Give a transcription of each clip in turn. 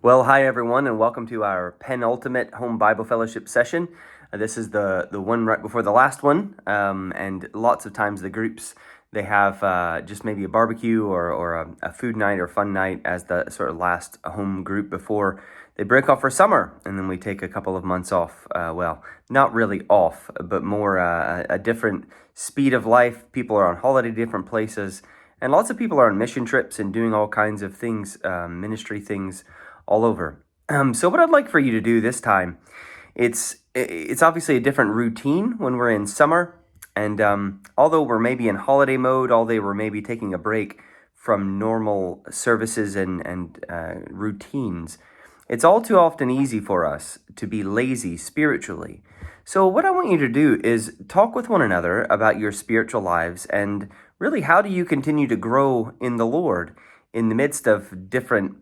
Well, hi everyone, and welcome to our penultimate home Bible fellowship session. This is the one right before the last one, and lots of times the groups they have just maybe a barbecue or a food night or fun night as the sort of last home group before they break off for summer, and then we take a couple of months off. Well, not really off, but more a different speed of life. People are on holiday, different places, and lots of people are on mission trips and doing all kinds of things, ministry things all over. So what I'd like for you to do this time, it's obviously a different routine when we're in summer, and although we're maybe in holiday mode, although we're maybe taking a break from normal services and routines, it's all too often easy for us to be lazy spiritually. So what I want you to do is talk with one another about your spiritual lives and really how do you continue to grow in the Lord in the midst of different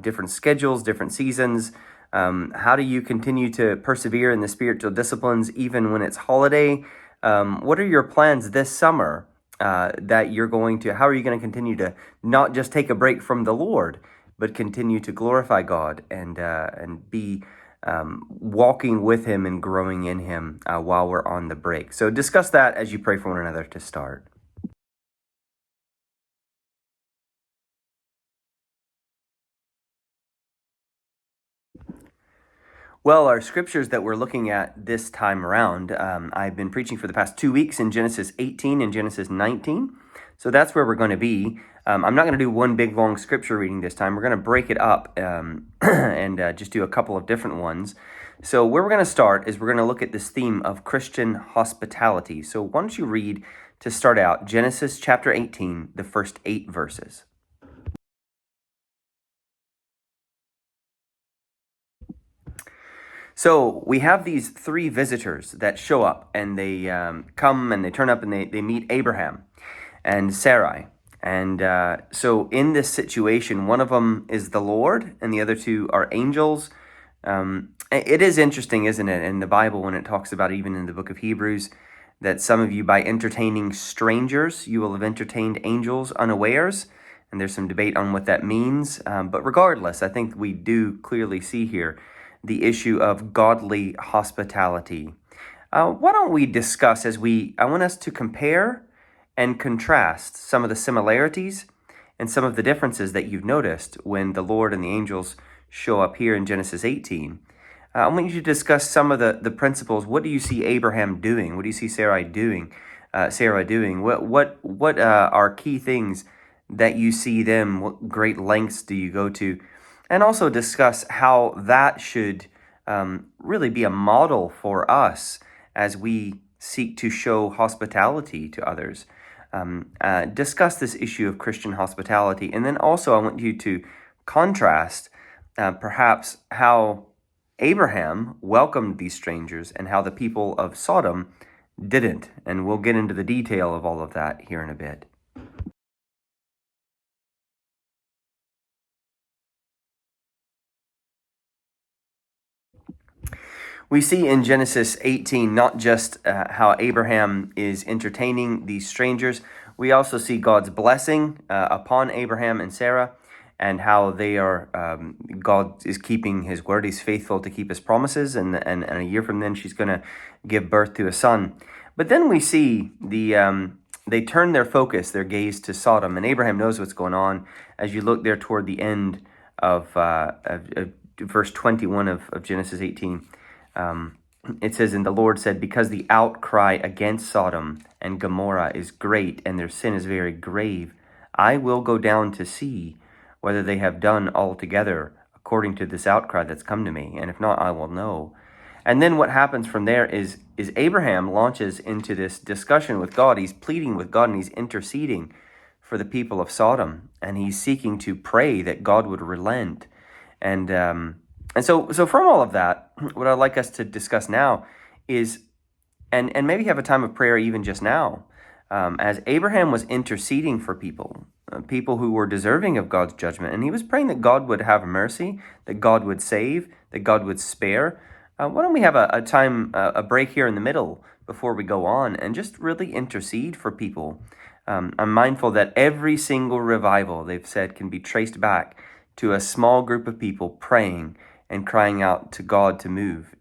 different schedules, different seasons. How do you continue to persevere in the spiritual disciplines even when it's holiday? What are your plans this summer that you're going to, how are you going to continue to not just take a break from the Lord, but continue to glorify God and be walking with Him and growing in Him while we're on the break? So discuss that as you pray for one another to start. Well, our scriptures that we're looking at this time around, I've been preaching for the past 2 weeks in Genesis 18 and Genesis 19. So that's where we're going to be. I'm not going to do one big long scripture reading this time. We're going to break it up and just do a couple of different ones. So where we're going to start is we're going to look at this theme of Christian hospitality. So why don't you read, to start out, Genesis chapter 18, the first 8 verses. So we have these 3 visitors that show up, and they come and they turn up and they meet Abraham and Sarai. And so in this situation, one of them is the Lord and the other 2 are angels. It is interesting, isn't it, in the Bible when it talks about, even in the book of Hebrews, that some of you, by entertaining strangers, you will have entertained angels unawares. And there's some debate on what that means. But regardless, I think we do clearly see here the issue of godly hospitality. Why don't we discuss I want us to compare and contrast some of the similarities and some of the differences that you've noticed when the Lord and the angels show up here in Genesis 18. I want you to discuss some of the principles. What do you see Abraham doing? What do you see Sarah doing? What are key things that you see them? What great lengths do you go to? And also discuss how that should really be a model for us as we seek to show hospitality to others. Discuss this issue of Christian hospitality. And then also I want you to contrast perhaps how Abraham welcomed these strangers and how the people of Sodom didn't. And we'll get into the detail of all of that here in a bit. We see in Genesis 18 not just how Abraham is entertaining these strangers, we also see God's blessing upon Abraham and Sarah, and how they are, God is keeping His word. He's faithful to keep His promises, and a year from then she's going to give birth to a son. But then we see they turn their focus, their gaze to Sodom, and Abraham knows what's going on. As you look there toward the end of verse 21 of Genesis 18, it says, "And the Lord said, because the outcry against Sodom and Gomorrah is great, and their sin is very grave, I will go down to see whether they have done altogether according to this outcry that's come to me, and if not, I will know." And then what happens from there is Abraham launches into this discussion with God. He's pleading with God, and he's interceding for the people of Sodom, and he's seeking to pray that God would relent. And so from all of that, what I'd like us to discuss now is, and maybe have a time of prayer even just now, as Abraham was interceding for people who were deserving of God's judgment, and he was praying that God would have mercy, that God would save, that God would spare. Why don't we have a break here in the middle before we go on and just really intercede for people? I'm mindful that every single revival, they've said, can be traced back to a small group of people praying and crying out to God to move.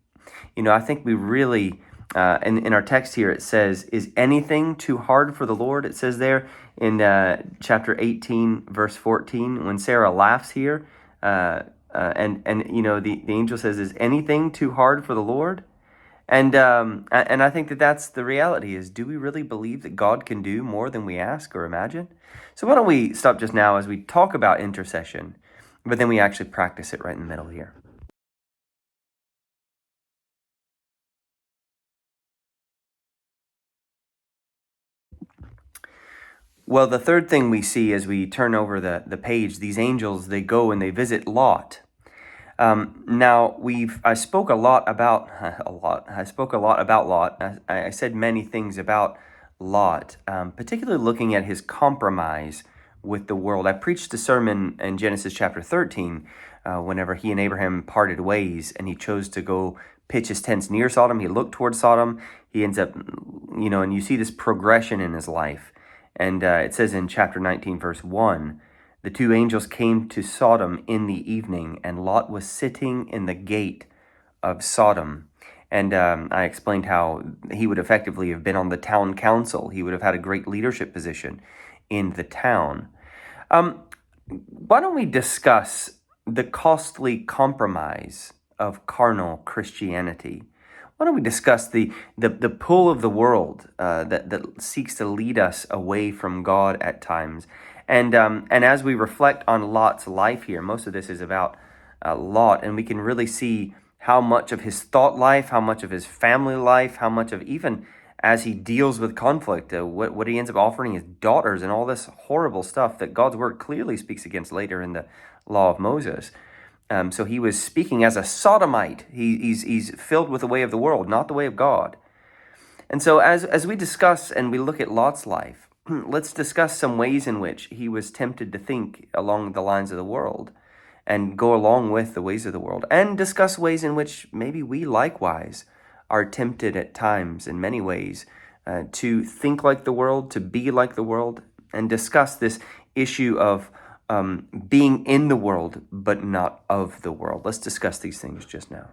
I think we really, in our text here, it says, is anything too hard for the Lord? It says there in chapter 18, verse 14, when Sarah laughs here, the angel says, is anything too hard for the Lord? And I think that that's the reality is, do we really believe that God can do more than we ask or imagine? So why don't we stop just now as we talk about intercession, but then we actually practice it right in the middle here. Well, the third thing we see as we turn over the page, these angels, they go and they visit Lot. Now I spoke a lot about Lot. I said many things about Lot, particularly looking at his compromise with the world. I preached a sermon in Genesis chapter 13, whenever he and Abraham parted ways, and he chose to go pitch his tents near Sodom. He looked toward Sodom. He ends up, and you see this progression in his life. And it says in chapter 19, verse 1, the two angels came to Sodom in the evening, and Lot was sitting in the gate of Sodom. And I explained how he would effectively have been on the town council. He would have had a great leadership position in the town. Why don't we discuss the costly compromise of carnal Christianity? Why don't we discuss the pull of the world that seeks to lead us away from God at times? And as we reflect on Lot's life here, most of this is about Lot, and we can really see how much of his thought life, how much of his family life, how much of even as he deals with conflict, what he ends up offering his daughters and all this horrible stuff that God's word clearly speaks against later in the law of Moses. So he was speaking as a sodomite. He's filled with the way of the world, not the way of God. And so as we discuss and we look at Lot's life, let's discuss some ways in which he was tempted to think along the lines of the world and go along with the ways of the world, and discuss ways in which maybe we likewise are tempted at times in many ways to think like the world, to be like the world, and discuss this issue of being in the world but not of the world. Let's discuss these things just now.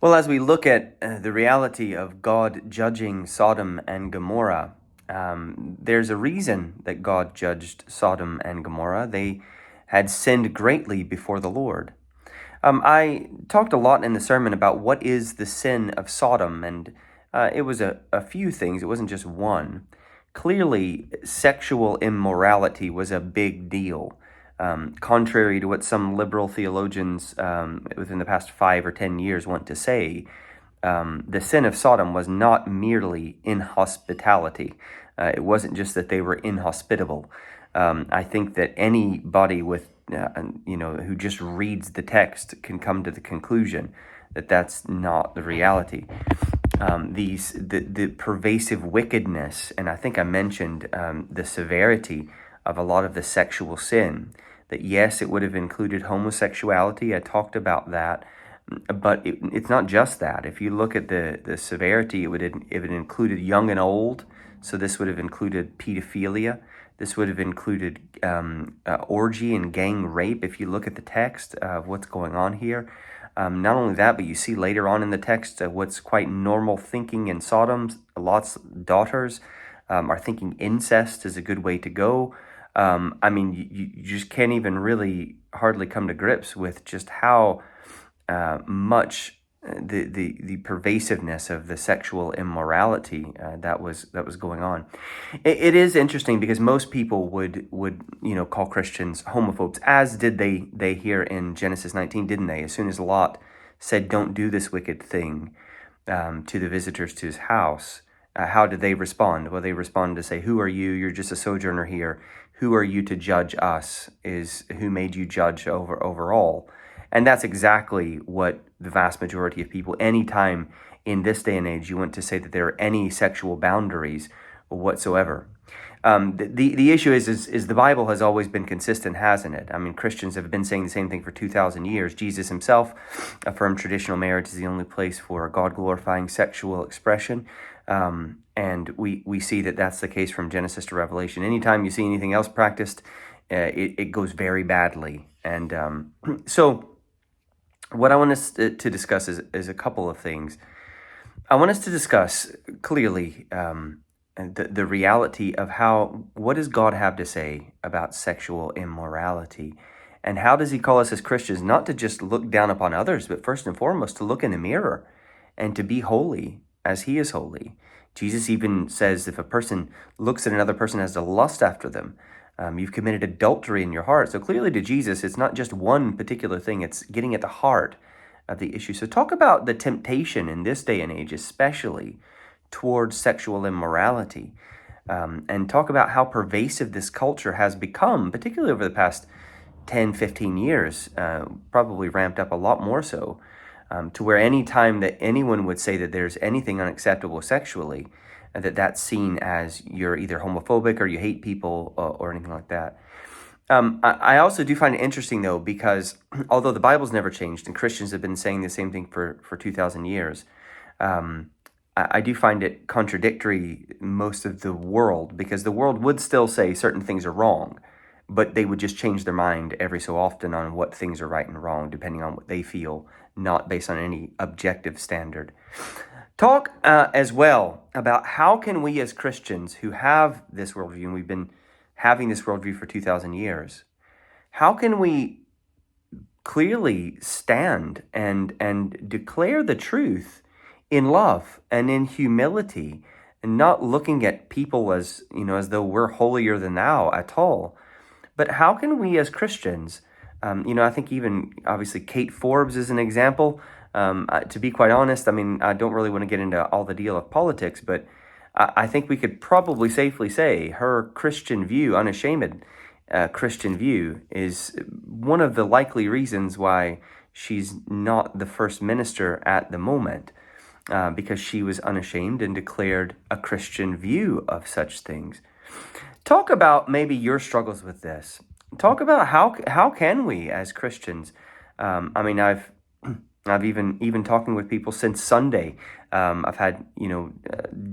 Well, as we look at the reality of God judging Sodom and Gomorrah, there's a reason that God judged Sodom and Gomorrah. They had sinned greatly before the Lord. I talked a lot in the sermon about what is the sin of Sodom, and it was a few things. It wasn't just one. Clearly, sexual immorality was a big deal. Contrary to what some liberal theologians within the past 5 or 10 years want to say, the sin of Sodom was not merely inhospitality. It wasn't just that they were inhospitable. I think that anybody with who just reads the text can come to the conclusion that that's not the reality. The pervasive wickedness, and I think I mentioned the severity of a lot of the sexual sin. That yes, it would have included homosexuality. I talked about that, but it's not just that. If you look at the severity, it included young and old. So this would have included pedophilia. This would have included orgy and gang rape. If you look at the text of what's going on here, not only that, but you see later on in the text what's quite normal thinking in Sodom. Lot's daughters are thinking incest is a good way to go. You just can't even really hardly come to grips with just how much the pervasiveness of the sexual immorality that was going on. It is interesting because most people would call Christians homophobes, as did they here in Genesis 19, didn't they? As soon as Lot said, "Don't do this wicked thing," to the visitors to his house, how did they respond? Well, they responded to say, "Who are you? You're just a sojourner here. Who are you to judge us? Who made you judge over all?" And that's exactly what the vast majority of people, anytime in this day and age, you want to say that there are any sexual boundaries whatsoever. The issue is the Bible has always been consistent, hasn't it? I mean, Christians have been saying the same thing for 2,000 years. Jesus himself affirmed traditional marriage is the only place for God-glorifying sexual expression. And we see that that's the case from Genesis to Revelation. Anytime you see anything else practiced, it goes very badly. And so what I want us to discuss is a couple of things. I want us to discuss clearly the reality of what does God have to say about sexual immorality, and how does he call us as Christians not to just look down upon others, but first and foremost to look in the mirror and to be holy as he is holy. Jesus even says if a person looks at another person as to lust after them, you've committed adultery in your heart. So clearly to Jesus, it's not just one particular thing, it's getting at the heart of the issue. So talk about the temptation in this day and age, especially towards sexual immorality, and talk about how pervasive this culture has become, particularly over the past 10, 15 years, probably ramped up a lot more so, to where any time that anyone would say that there's anything unacceptable sexually, that's seen as you're either homophobic or you hate people or anything like that. I also do find it interesting, though, because although the Bible's never changed and Christians have been saying the same thing for 2,000 years, I do find it contradictory most of the world, because the world would still say certain things are wrong, but they would just change their mind every so often on what things are right and wrong, depending on what they feel, not based on any objective standard. Talk as well about how can we as Christians who have this worldview, and we've been having this worldview for 2,000 years, how can we clearly stand and declare the truth in love and in humility, and not looking at people as though we're holier than thou at all? But how can we as Christians, I think even obviously Kate Forbes is an example. To be quite honest, I don't really want to get into all the deal of politics, but I think we could probably safely say her Christian view, unashamed Christian view, is one of the likely reasons why she's not the first minister at the moment, because she was unashamed and declared a Christian view of such things. Talk about maybe your struggles with this. Talk about how can we as Christians. I've even talking with people since Sunday. I've had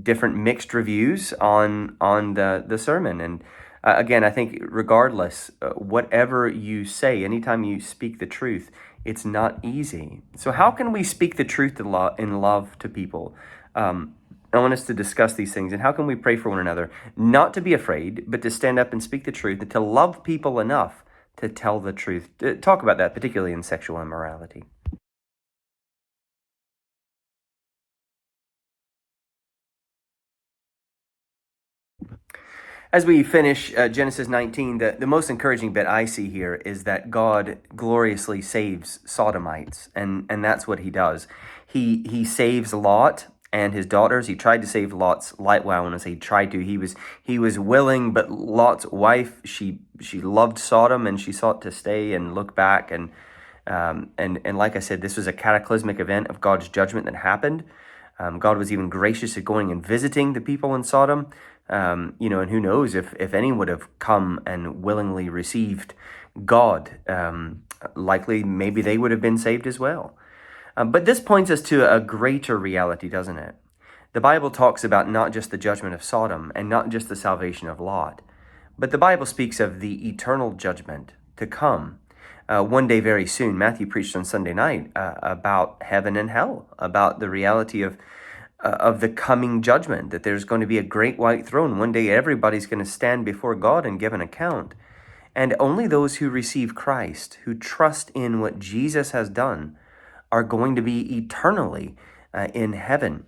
different mixed reviews on the sermon, and again, I think regardless, whatever you say, anytime you speak the truth, it's not easy. So how can we speak the truth in love to people? I want us to discuss these things, and how can we pray for one another, not to be afraid, but to stand up and speak the truth, and to love people enough to tell the truth. Talk about that, particularly in sexual immorality. As we finish Genesis 19, the most encouraging bit I see here is that God gloriously saves Sodomites, and that's what he does. He saves Lot and his daughters. He tried to save Lot's light. Well, when I say tried to, he was willing, but Lot's wife, she loved Sodom, and she sought to stay and look back. And like I said, this was a cataclysmic event of God's judgment that happened. God was even gracious at going and visiting the people in Sodom. And who knows if any would have come and willingly received God, likely maybe they would have been saved as well. But this points us to a greater reality, doesn't it? The Bible talks about not just the judgment of Sodom and not just the salvation of Lot, but the Bible speaks of the eternal judgment to come. One day very soon, Matthew preached on Sunday night about heaven and hell, about the reality of the coming judgment, that there's going to be a great white throne. One day everybody's going to stand before God and give an account. And only those who receive Christ, who trust in what Jesus has done, are going to be eternally in heaven.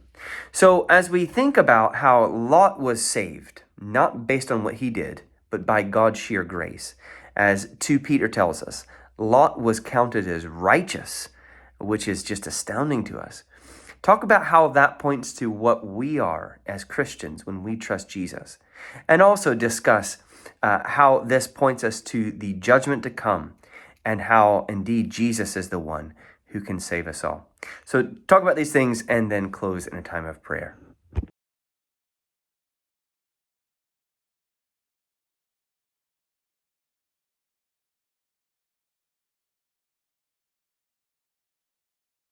So as we think about how Lot was saved, not based on what he did, but by God's sheer grace, as 2 Peter tells us, Lot was counted as righteous, which is just astounding to us. Talk about how that points to what we are as Christians when we trust Jesus. And also discuss how this points us to the judgment to come, and how indeed Jesus is the one who can save us all. So talk about these things and then close in a time of prayer.